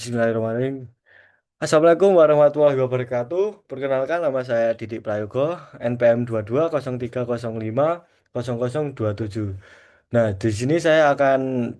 Bismillahirrahmanirrahim. Assalamualaikum warahmatullahi wabarakatuh. Perkenalkan nama saya Didik Prayogo, NPM 2203050027. Nah, di sini saya akan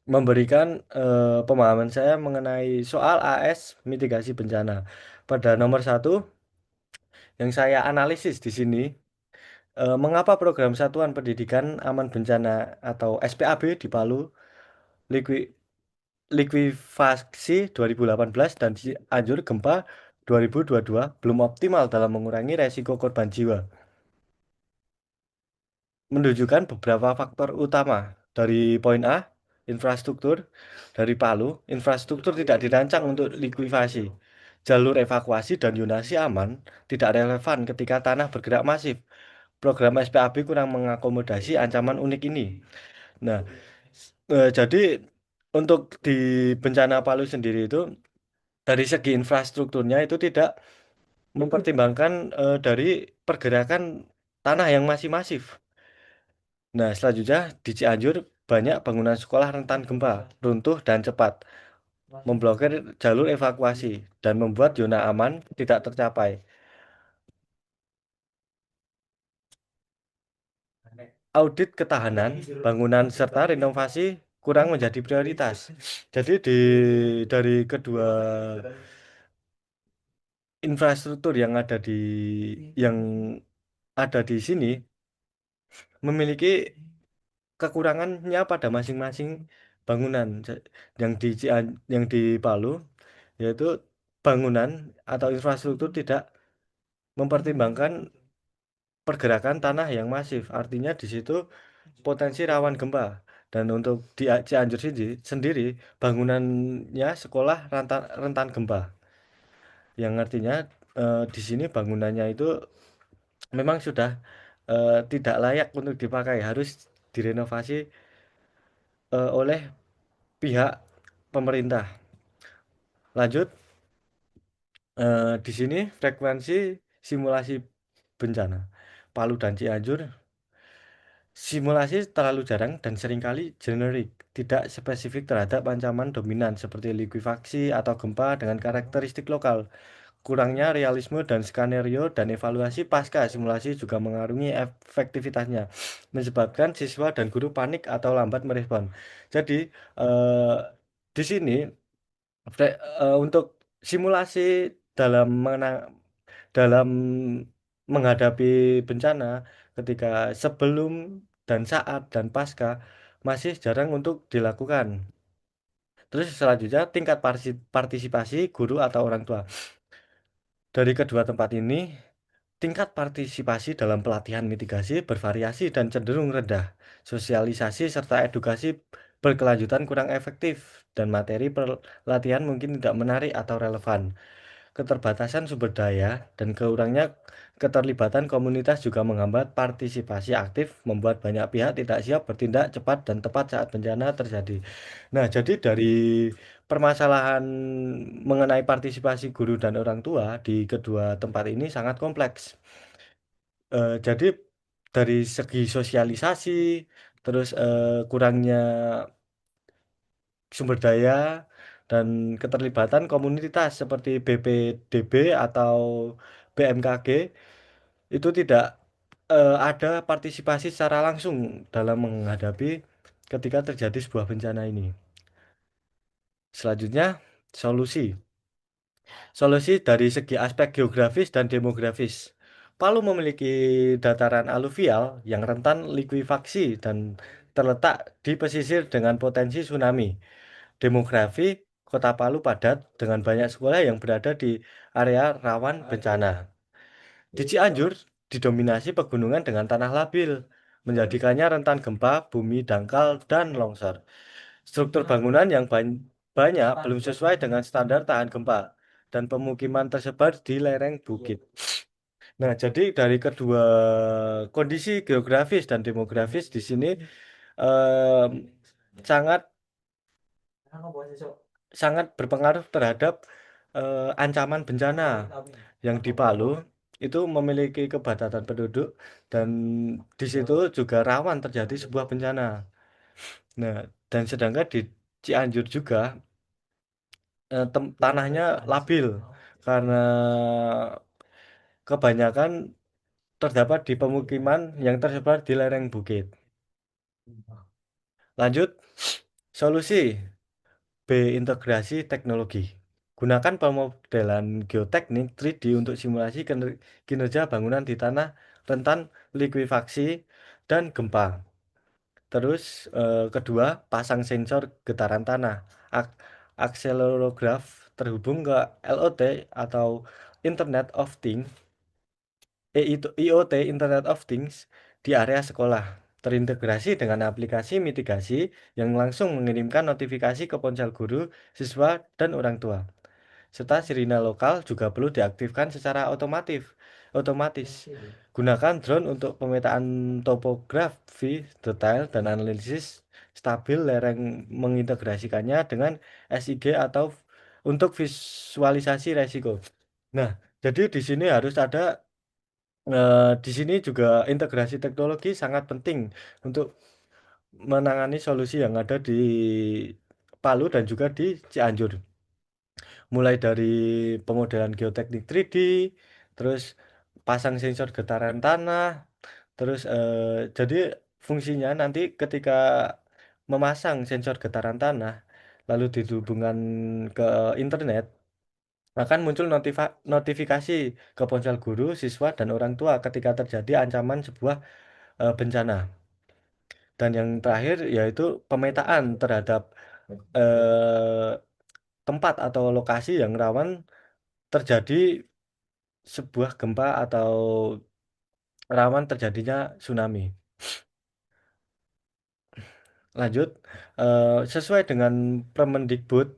memberikan pemahaman saya mengenai soal AS mitigasi bencana. Pada nomor satu yang saya analisis di sini, mengapa program Satuan Pendidikan Aman Bencana atau SPAB di Palu likuid likuifaksi 2018 dan Cianjur gempa 2022 belum optimal dalam mengurangi resiko korban jiwa. Menunjukkan beberapa faktor utama. Dari poin A, infrastruktur. Dari Palu, infrastruktur tidak dirancang untuk likuifasi. Jalur evakuasi dan zonasi aman tidak relevan ketika tanah bergerak masif. Program SPAB kurang mengakomodasi ancaman unik ini. Nah, jadi untuk di bencana Palu sendiri itu dari segi infrastrukturnya itu tidak mempertimbangkan dari pergerakan tanah yang masih masif. Nah, selanjutnya di Cianjur banyak bangunan sekolah rentan gempa, runtuh dan cepat, memblokir jalur evakuasi dan membuat zona aman tidak tercapai. Audit ketahanan bangunan serta renovasi kurang menjadi prioritas. Jadi dari kedua infrastruktur yang ada di sini memiliki kekurangannya pada masing-masing bangunan. Yang di yang di Palu yaitu bangunan atau infrastruktur tidak mempertimbangkan pergerakan tanah yang masif. Artinya di situ potensi rawan gempa. Dan untuk di Cianjur sendiri bangunannya sekolah rentan gempa. Yang artinya di sini bangunannya itu memang sudah tidak layak untuk dipakai, harus direnovasi oleh pihak pemerintah. Lanjut, di sini frekuensi simulasi bencana. Palu dan Cianjur, simulasi terlalu jarang dan seringkali generik, tidak spesifik terhadap ancaman dominan seperti likuifaksi atau gempa dengan karakteristik lokal. Kurangnya realisme dan skenario dan evaluasi pasca simulasi juga mengaruhi efektivitasnya, menyebabkan siswa dan guru panik atau lambat merespon. Jadi, eh, di sini untuk simulasi dalam dalam menghadapi bencana ketika sebelum dan saat dan pasca masih jarang untuk dilakukan. Terus selanjutnya tingkat partisipasi guru atau orang tua. Dari kedua tempat ini, tingkat partisipasi dalam pelatihan mitigasi bervariasi dan cenderung rendah. Sosialisasi serta edukasi berkelanjutan kurang efektif dan materi pelatihan mungkin tidak menarik atau relevan. Keterbatasan sumber daya dan kurangnya keterlibatan komunitas juga menghambat partisipasi aktif, membuat banyak pihak tidak siap bertindak cepat dan tepat saat bencana terjadi. Nah, jadi dari permasalahan mengenai partisipasi guru dan orang tua di kedua tempat ini sangat kompleks. Jadi dari segi sosialisasi, terus kurangnya sumber daya dan keterlibatan komunitas seperti BPDB atau BMKG itu tidak ada partisipasi secara langsung dalam menghadapi ketika terjadi sebuah bencana ini. Selanjutnya, solusi. Solusi dari segi aspek geografis dan demografis. Palu memiliki dataran aluvial yang rentan likuifaksi dan terletak di pesisir dengan potensi tsunami. Demografi Kota Palu padat dengan banyak sekolah yang berada di area rawan bencana. Di Cianjur didominasi pegunungan dengan tanah labil, menjadikannya rentan gempa, bumi dangkal, dan longsor. Struktur bangunan yang banyak belum sesuai dengan standar tahan gempa, dan pemukiman tersebar di lereng bukit. Nah, jadi dari kedua kondisi geografis dan demografis di sini em, sangat sangat berpengaruh terhadap ancaman bencana yang di Palu itu memiliki kepadatan penduduk dan di situ juga rawan terjadi sebuah bencana. Nah, dan sedangkan di Cianjur juga tanahnya labil karena kebanyakan terdapat di pemukiman yang tersebar di lereng bukit. Lanjut, solusi B. Integrasi teknologi. Gunakan pemodelan geoteknik 3D untuk simulasi kinerja bangunan di tanah rentan likuifaksi dan gempa. Terus kedua, pasang sensor getaran tanah. Ak akselerograf terhubung ke LOT atau Internet of Things, IoT Internet of Things di area sekolah. Terintegrasi dengan aplikasi mitigasi yang langsung mengirimkan notifikasi ke ponsel guru, siswa, dan orang tua serta sirine lokal juga perlu diaktifkan secara otomatis. Gunakan drone untuk pemetaan topografi detail dan analisis stabil lereng mengintegrasikannya dengan SIG atau untuk visualisasi resiko. Nah, jadi di sini harus ada di sini juga integrasi teknologi sangat penting untuk menangani solusi yang ada di Palu dan juga di Cianjur. Mulai dari pemodelan geoteknik 3D, terus pasang sensor getaran tanah, terus jadi fungsinya nanti ketika memasang sensor getaran tanah, lalu dihubungkan ke internet, akan muncul notifikasi ke ponsel guru, siswa, dan orang tua ketika terjadi ancaman sebuah bencana. Dan yang terakhir yaitu pemetaan terhadap eh, tempat atau lokasi yang rawan terjadi sebuah gempa atau rawan terjadinya tsunami. Lanjut, sesuai dengan Permendikbud,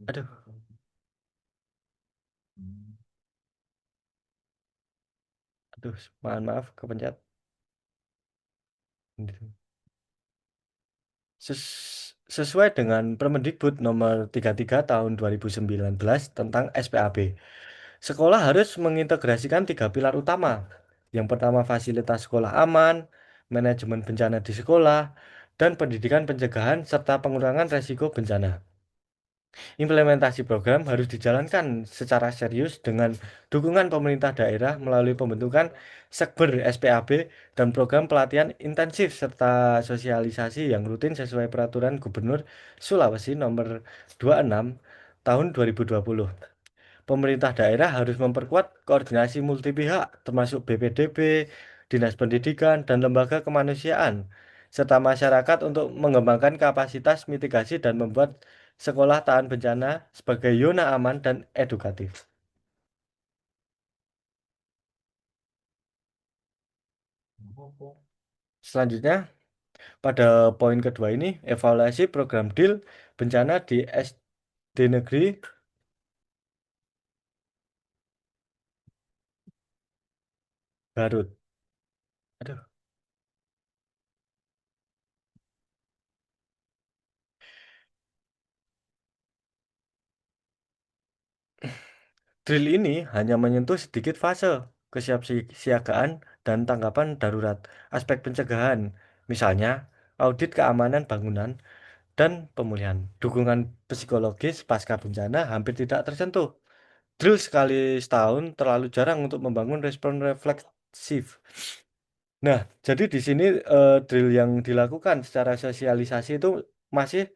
aduh, aduh, mohon maaf, kepencet. Sesuai dengan Permendikbud nomor 33 tahun 2019 tentang SPAB, sekolah harus mengintegrasikan tiga pilar utama. Yang pertama, fasilitas sekolah aman, manajemen bencana di sekolah, dan pendidikan pencegahan serta pengurangan resiko bencana. Implementasi program harus dijalankan secara serius dengan dukungan pemerintah daerah melalui pembentukan Sekber SPAB dan program pelatihan intensif serta sosialisasi yang rutin sesuai peraturan Gubernur Sulawesi nomor 26 tahun 2020. Pemerintah daerah harus memperkuat koordinasi multi pihak termasuk BPDB, Dinas Pendidikan, dan lembaga kemanusiaan serta masyarakat untuk mengembangkan kapasitas mitigasi dan membuat sekolah tahan bencana sebagai zona aman dan edukatif. Selanjutnya, pada poin kedua ini, evaluasi program DIL bencana di SD Negeri Garut. Aduh, drill ini hanya menyentuh sedikit fase kesiapsiagaan dan tanggapan darurat, aspek pencegahan, misalnya audit keamanan bangunan dan pemulihan. Dukungan psikologis pasca bencana hampir tidak tersentuh. Drill sekali setahun terlalu jarang untuk membangun respon refleksif. Nah, jadi di sini drill yang dilakukan secara sosialisasi itu masih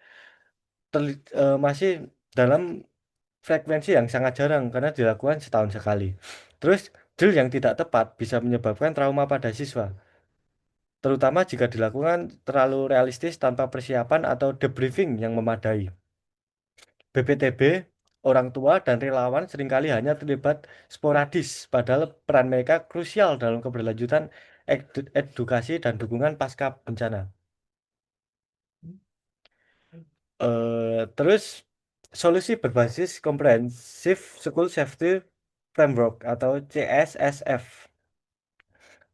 masih dalam frekuensi yang sangat jarang karena dilakukan setahun sekali. Terus drill yang tidak tepat bisa menyebabkan trauma pada siswa, terutama jika dilakukan terlalu realistis tanpa persiapan atau debriefing yang memadai. BPTB, orang tua, dan relawan seringkali hanya terlibat sporadis, padahal peran mereka krusial dalam keberlanjutan edukasi dan dukungan pasca bencana. Terus solusi berbasis Comprehensive School Safety Framework atau CSSF.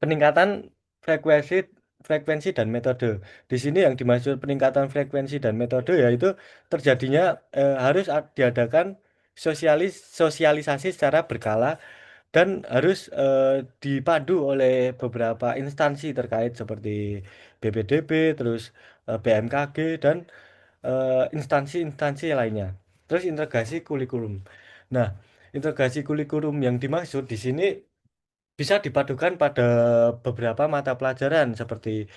Peningkatan frekuensi frekuensi dan metode. Di sini yang dimaksud peningkatan frekuensi dan metode yaitu terjadinya harus diadakan sosialisasi secara berkala dan harus dipadu oleh beberapa instansi terkait seperti BPDB, terus BMKG, dan instansi-instansi lainnya. Terus integrasi kurikulum. Nah, integrasi kurikulum yang dimaksud di sini bisa dipadukan pada beberapa mata pelajaran seperti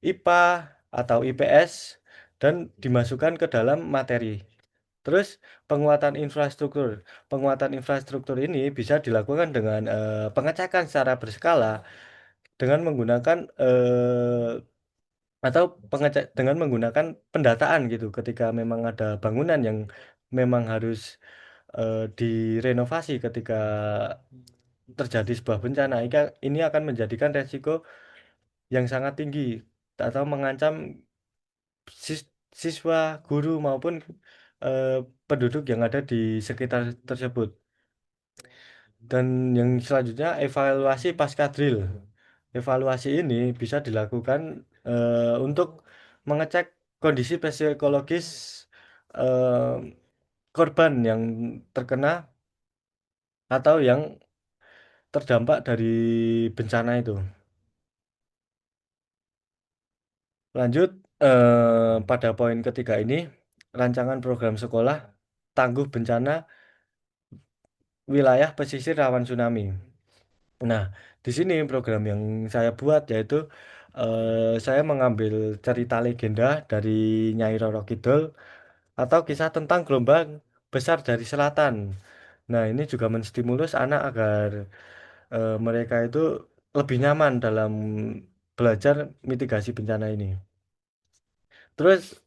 IPA atau IPS dan dimasukkan ke dalam materi. Terus penguatan infrastruktur. Penguatan infrastruktur ini bisa dilakukan dengan pengecekan secara berskala dengan menggunakan atau pengecek dengan menggunakan pendataan gitu. Ketika memang ada bangunan yang memang harus direnovasi ketika terjadi sebuah bencana, ini akan menjadikan resiko yang sangat tinggi atau mengancam siswa, guru maupun eh, penduduk yang ada di sekitar tersebut. Dan yang selanjutnya evaluasi pasca drill. Evaluasi ini bisa dilakukan untuk mengecek kondisi psikologis eh, korban yang terkena atau yang terdampak dari bencana itu. Lanjut pada poin ketiga ini, rancangan program sekolah tangguh bencana wilayah pesisir rawan tsunami. Nah, di sini program yang saya buat yaitu saya mengambil cerita legenda dari Nyai Roro Kidul atau kisah tentang gelombang besar dari selatan. Nah, ini juga menstimulus anak agar mereka itu lebih nyaman dalam belajar mitigasi bencana ini. Terus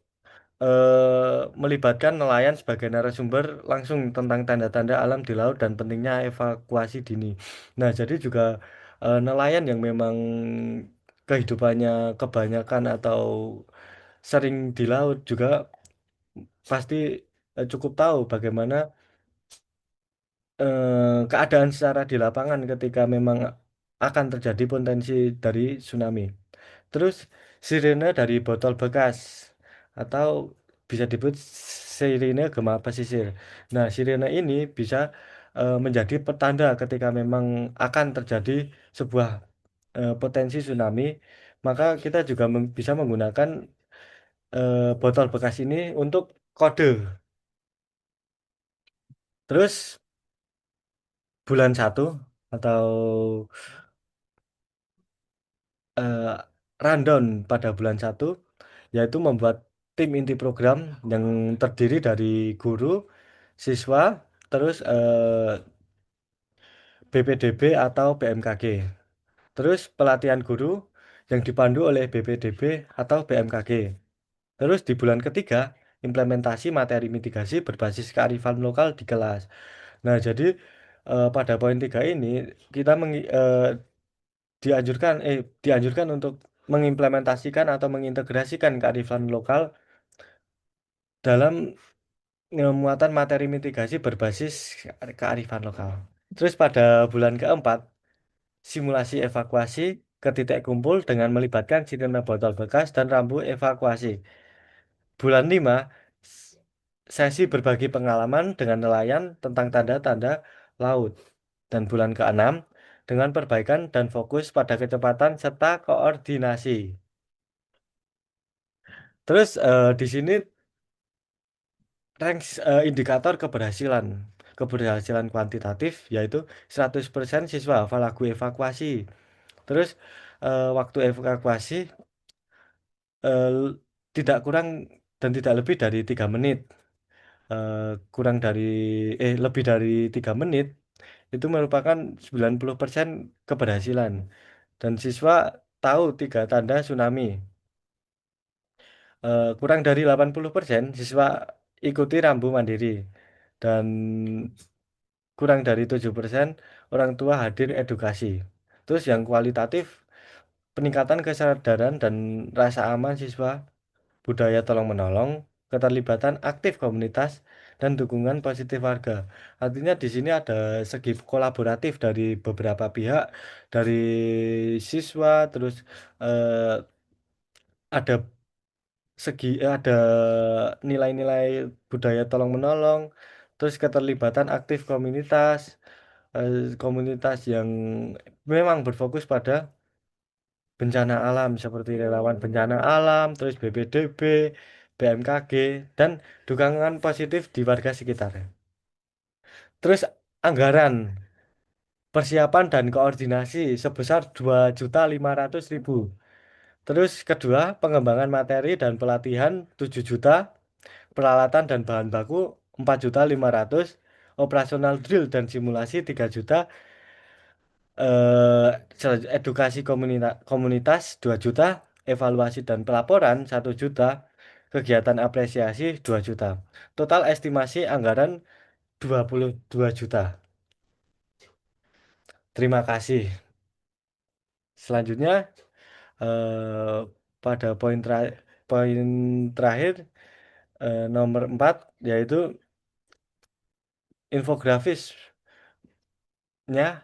melibatkan nelayan sebagai narasumber langsung tentang tanda-tanda alam di laut dan pentingnya evakuasi dini. Nah, jadi juga nelayan yang memang kehidupannya kebanyakan atau sering di laut juga pasti cukup tahu bagaimana keadaan secara di lapangan ketika memang akan terjadi potensi dari tsunami. Terus sirene dari botol bekas atau bisa disebut sirene gema pesisir. Nah, sirene ini bisa menjadi petanda ketika memang akan terjadi sebuah potensi tsunami, maka kita juga bisa menggunakan botol bekas ini untuk kode. Terus bulan satu atau eh, rundown pada bulan satu yaitu membuat tim inti program yang terdiri dari guru, siswa, terus BPDB atau BMKG. Terus pelatihan guru yang dipandu oleh BPDB atau BMKG. Terus di bulan ketiga, implementasi materi mitigasi berbasis kearifan lokal di kelas. Nah, jadi pada poin tiga ini kita dianjurkan untuk mengimplementasikan atau mengintegrasikan kearifan lokal dalam muatan materi mitigasi berbasis kearifan lokal. Terus pada bulan keempat, simulasi evakuasi ke titik kumpul dengan melibatkan sirene botol bekas dan rambu evakuasi. Bulan 5, sesi berbagi pengalaman dengan nelayan tentang tanda-tanda laut. Dan bulan ke-6, dengan perbaikan dan fokus pada kecepatan serta koordinasi. Terus di sini ranks indikator keberhasilan. Keberhasilan kuantitatif yaitu 100% siswa hafal lagu evakuasi. Terus waktu evakuasi eh, tidak kurang dan tidak lebih dari 3 menit. Eh, kurang dari lebih dari 3 menit itu merupakan 90% keberhasilan. Dan siswa tahu tiga tanda tsunami. Kurang dari 80% siswa ikuti rambu mandiri. Dan kurang dari 7% orang tua hadir edukasi. Terus yang kualitatif, peningkatan kesadaran dan rasa aman siswa, budaya tolong menolong, keterlibatan aktif komunitas, dan dukungan positif warga. Artinya di sini ada segi kolaboratif dari beberapa pihak, dari siswa, terus eh, ada ada nilai-nilai budaya tolong menolong, terus keterlibatan aktif komunitas, komunitas yang memang berfokus pada bencana alam seperti relawan bencana alam, terus BPDB, BMKG, dan dukungan positif di warga sekitar. Terus anggaran persiapan dan koordinasi sebesar 2.500.000. Terus kedua, pengembangan materi dan pelatihan 7 juta, peralatan dan bahan baku 4.500.000, operasional drill dan simulasi 3 juta, edukasi komunitas 2 juta, evaluasi dan pelaporan 1 juta, kegiatan apresiasi 2 juta. Total estimasi anggaran 22 juta. Terima kasih. Selanjutnya, eh, pada poin terakhir, nomor 4, yaitu infografisnya,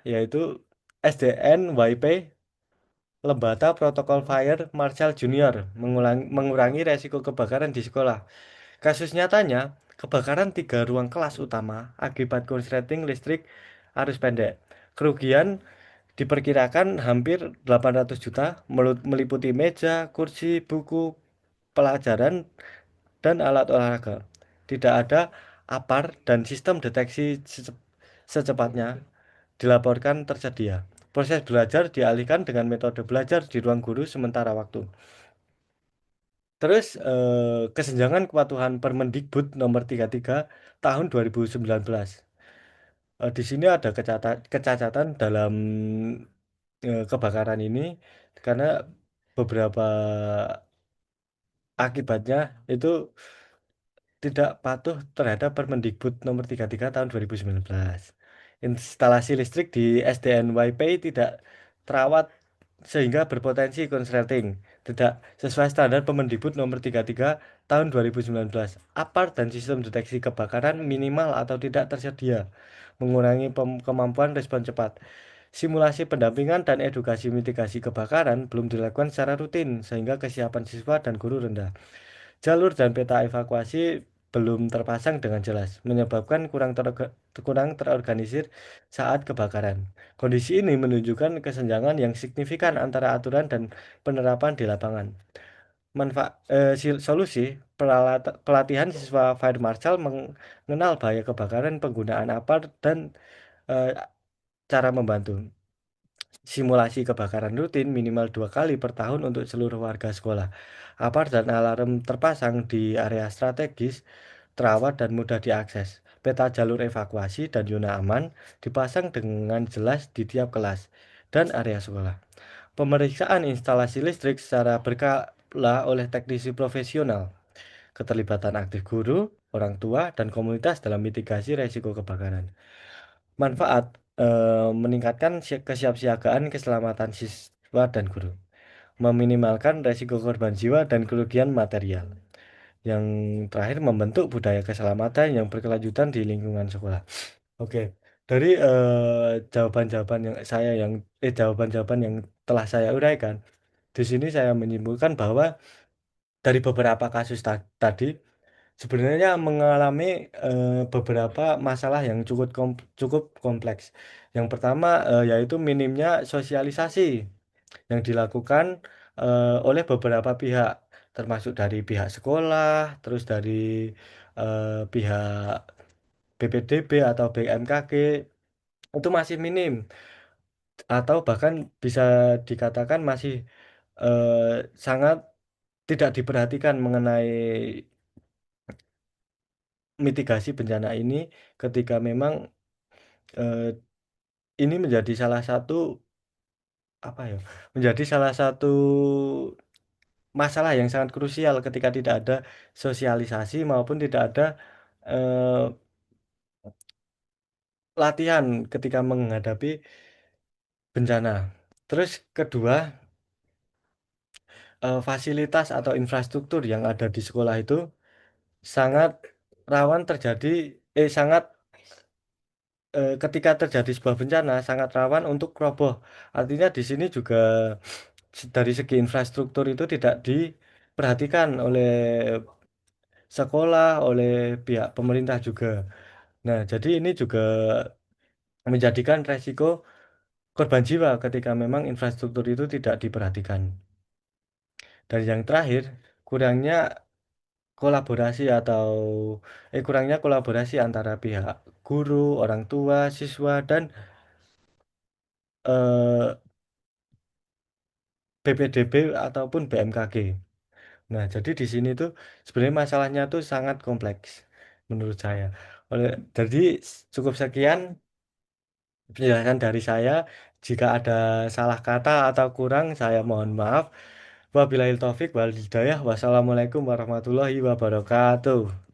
yaitu SDN YP Lembata Protokol Fire Marshall Junior mengurangi resiko kebakaran di sekolah. Kasus nyatanya, kebakaran 3 ruang kelas utama akibat korsleting listrik arus pendek. Kerugian diperkirakan hampir 800 juta, meliputi meja, kursi, buku, pelajaran, dan alat olahraga. Tidak ada APAR dan sistem deteksi secepatnya dilaporkan tersedia. Proses belajar dialihkan dengan metode belajar di ruang guru sementara waktu. Terus kesenjangan kepatuhan Permendikbud nomor 33 tahun 2019. Di sini ada kecacatan dalam kebakaran ini karena beberapa akibatnya itu tidak patuh terhadap Permendikbud nomor 33 tahun 2019. Instalasi listrik di SDN YP tidak terawat sehingga berpotensi konsleting. Tidak sesuai standar Permendikbud nomor 33 tahun 2019. Apart dan sistem deteksi kebakaran minimal atau tidak tersedia, mengurangi kemampuan respon cepat. Simulasi pendampingan dan edukasi mitigasi kebakaran belum dilakukan secara rutin sehingga kesiapan siswa dan guru rendah. Jalur dan peta evakuasi belum terpasang dengan jelas, menyebabkan kurang terorganisir saat kebakaran. Kondisi ini menunjukkan kesenjangan yang signifikan antara aturan dan penerapan di lapangan. Solusi pelatihan siswa Fire Marshal mengenal bahaya kebakaran, penggunaan apar, dan eh, cara membantu. Simulasi kebakaran rutin minimal 2 kali per tahun untuk seluruh warga sekolah. Apar dan alarm terpasang di area strategis, terawat dan mudah diakses. Peta jalur evakuasi dan zona aman dipasang dengan jelas di tiap kelas dan area sekolah. Pemeriksaan instalasi listrik secara berkala oleh teknisi profesional. Keterlibatan aktif guru, orang tua, dan komunitas dalam mitigasi risiko kebakaran. Manfaat meningkatkan kesiapsiagaan keselamatan siswa dan guru, meminimalkan risiko korban jiwa dan kerugian material. Yang terakhir, membentuk budaya keselamatan yang berkelanjutan di lingkungan sekolah. Oke, dari jawaban-jawaban yang telah saya uraikan, di sini saya menyimpulkan bahwa dari beberapa kasus tadi sebenarnya mengalami beberapa masalah yang cukup kompleks. Yang pertama yaitu minimnya sosialisasi yang dilakukan oleh beberapa pihak, termasuk dari pihak sekolah, terus dari pihak BPDB atau BMKG, itu masih minim, atau bahkan bisa dikatakan masih eh, sangat tidak diperhatikan mengenai mitigasi bencana ini ketika memang eh, ini menjadi salah satu apa ya menjadi salah satu masalah yang sangat krusial ketika tidak ada sosialisasi maupun tidak ada eh, latihan ketika menghadapi bencana. Terus kedua, fasilitas atau infrastruktur yang ada di sekolah itu sangat rawan terjadi sangat ketika terjadi sebuah bencana sangat rawan untuk roboh. Artinya di sini juga dari segi infrastruktur itu tidak diperhatikan oleh sekolah, oleh pihak pemerintah juga. Nah, jadi ini juga menjadikan resiko korban jiwa ketika memang infrastruktur itu tidak diperhatikan. Dan yang terakhir, kurangnya kolaborasi atau kurangnya kolaborasi antara pihak guru, orang tua, siswa, dan eh, BPDB ataupun BMKG. Nah, jadi di sini tuh sebenarnya masalahnya tuh sangat kompleks menurut saya. Jadi cukup sekian penjelasan dari saya. Jika ada salah kata atau kurang, saya mohon maaf. Wabillahi taufik wal hidayah. Wassalamualaikum warahmatullahi wabarakatuh.